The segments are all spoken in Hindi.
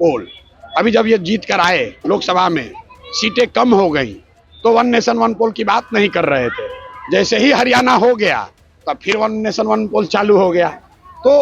पोल। अभी जब ये जीत कर आए लोकसभा में, सीटें कम हो गई तो वन नेशन वन पोल की बात नहीं कर रहे थे। जैसे ही हरियाणा हो गया तब फिर वन नेशन वन पोल चालू हो गया। तो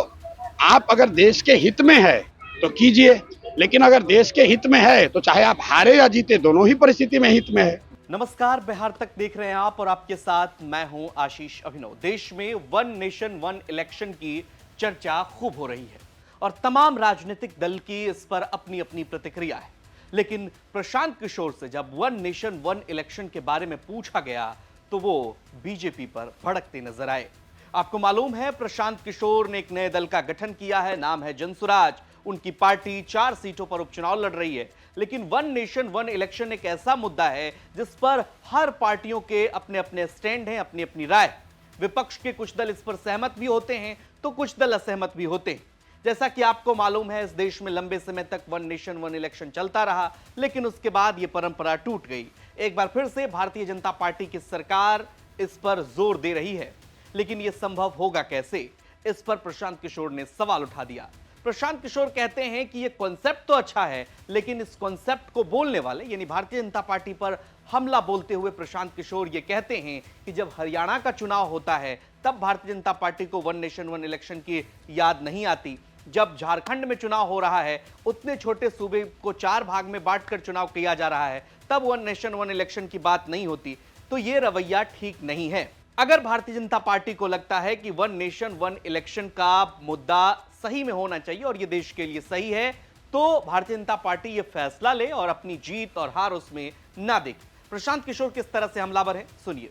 आप अगर देश के हित में है तो कीजिए, लेकिन अगर देश के हित में है तो चाहे आप हारे या जीते, दोनों ही परिस्थिति में हित में है। नमस्कार, बिहार तक देख रहे हैं आप और आपके साथ मैं हूं आशीष अभिनव। देश में वन नेशन वन इलेक्शन की चर्चा खूब हो रही है और तमाम राजनीतिक दल की इस पर अपनी अपनी प्रतिक्रिया है। लेकिन प्रशांत किशोर से जब वन नेशन वन इलेक्शन के बारे में पूछा गया तो वो बीजेपी पर भड़कते नजर आए। आपको मालूम है, प्रशांत किशोर ने एक नए दल का गठन किया है, नाम है जनसुराज। उनकी पार्टी 4 सीटों पर उपचुनाव लड़ रही है। लेकिन वन नेशन वन इलेक्शन एक ऐसा मुद्दा है जिस पर हर पार्टियों के अपने अपने स्टैंड हैं, अपनी अपनी राय। विपक्ष के कुछ दल इस पर सहमत भी होते हैं तो कुछ दल असहमत भी होते हैं। जैसा कि आपको मालूम है, इस देश में लंबे समय तक वन नेशन वन इलेक्शन चलता रहा, लेकिन उसके बाद यह परंपरा टूट गई। एक बार फिर से भारतीय जनता पार्टी की सरकार इस पर जोर दे रही है, लेकिन यह संभव होगा कैसे? इस पर प्रशांत किशोर ने सवाल उठा दिया। प्रशांत किशोर कहते हैं कि यह कॉन्सेप्ट तो अच्छा है, लेकिन इस कॉन्सेप्ट को बोलने वाले यानी भारतीय जनता पार्टी पर हमला बोलते हुए प्रशांत किशोर यह कहते हैं कि जब हरियाणा का चुनाव होता है तब भारतीय जनता पार्टी को वन नेशन वन इलेक्शन की याद नहीं आती। जब झारखंड में चुनाव हो रहा है, उतने छोटे सूबे को 4 भाग में बांटकर चुनाव किया जा रहा है, तब वन नेशन वन इलेक्शन की बात नहीं होती। तो यह रवैया ठीक नहीं है। अगर भारतीय जनता पार्टी को लगता है कि वन नेशन वन इलेक्शन का मुद्दा सही में होना चाहिए और यह देश के लिए सही है, तो भारतीय जनता पार्टी यह फैसला ले और अपनी जीत और हार उसमें ना देखे। प्रशांत किशोर किस तरह से हमलावर है, सुनिए।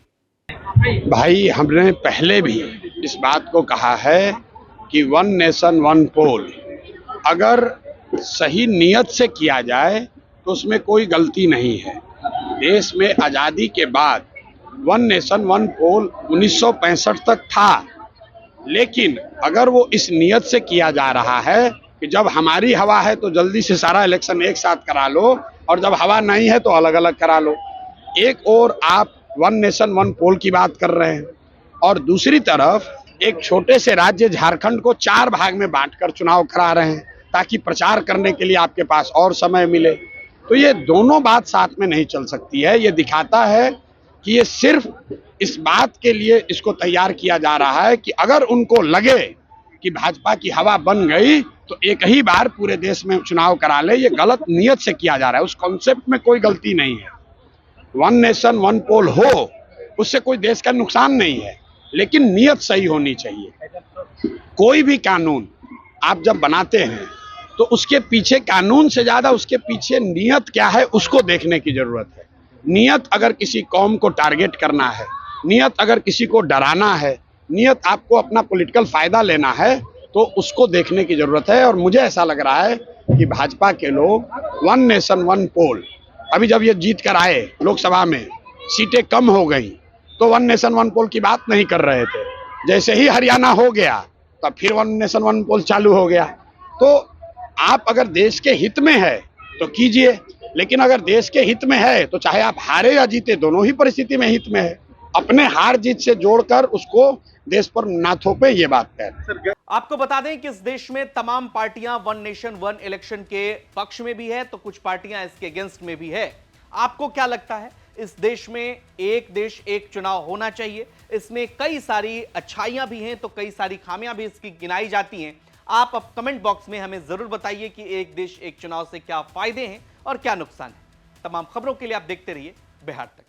भाई, हमने पहले भी इस बात को कहा है कि वन नेशन वन पोल अगर सही नियत से किया जाए तो उसमें कोई गलती नहीं है। देश में आजादी के बाद वन नेशन वन पोल 1965 तक था, लेकिन अगर वो इस नियत से किया जा रहा है कि जब हमारी हवा है तो जल्दी से सारा इलेक्शन एक साथ करा लो और जब हवा नहीं है तो अलग अलग करा लो। एक और आप वन नेशन वन पोल की बात कर रहे हैं और दूसरी तरफ एक छोटे से राज्य झारखंड को 4 भाग में बांटकर चुनाव करा रहे हैं ताकि प्रचार करने के लिए आपके पास और समय मिले। तो ये दोनों बात साथ में नहीं चल सकती है। ये दिखाता है कि ये सिर्फ इस बात के लिए इसको तैयार किया जा रहा है कि अगर उनको लगे कि भाजपा की हवा बन गई तो एक ही बार पूरे देश में चुनाव करा ले। ये गलत नियत से किया जा रहा है। उस कॉन्सेप्ट में कोई गलती नहीं है। वन नेशन वन पोल हो, उससे कोई देश का नुकसान नहीं है, लेकिन नियत सही होनी चाहिए। कोई भी कानून आप जब बनाते हैं तो उसके पीछे, कानून से ज्यादा उसके पीछे नियत क्या है उसको देखने की जरूरत है। नियत अगर किसी कौम को टारगेट करना है, नियत अगर किसी को डराना है, नियत आपको अपना पॉलिटिकल फायदा लेना है, तो उसको देखने की जरूरत है। और मुझे ऐसा लग रहा है कि भाजपा के लोग वन नेशन वन पोल, अभी जब ये जीत कर आए लोकसभा में, सीटें कम हो गई तो वन नेशन वन पोल की बात नहीं कर रहे थे। जैसे ही हरियाणा हो गया तब फिर वन नेशन वन पोल चालू हो गया। तो आप अगर देश के हित में है तो कीजिए, लेकिन अगर देश के हित में है तो चाहे आप हारे या जीते, दोनों ही परिस्थिति में हित में है। अपने हार जीत से जोड़कर उसको देश पर ना थोपे, ये बात है। आपको बता दें कि इस देश में तमाम पार्टियां वन नेशन वन इलेक्शन के पक्ष में भी है तो कुछ पार्टियां इसके अगेंस्ट में भी है। आपको क्या लगता है? इस देश में एक देश एक चुनाव होना चाहिए। इसमें कई सारी अच्छाइयां भी हैं तो कई सारी खामियां भी इसकी गिनाई जाती हैं। आप अब कमेंट बॉक्स में हमें जरूर बताइए कि एक देश एक चुनाव से क्या फायदे हैं और क्या नुकसान है। तमाम खबरों के लिए आप देखते रहिए बिहार तक।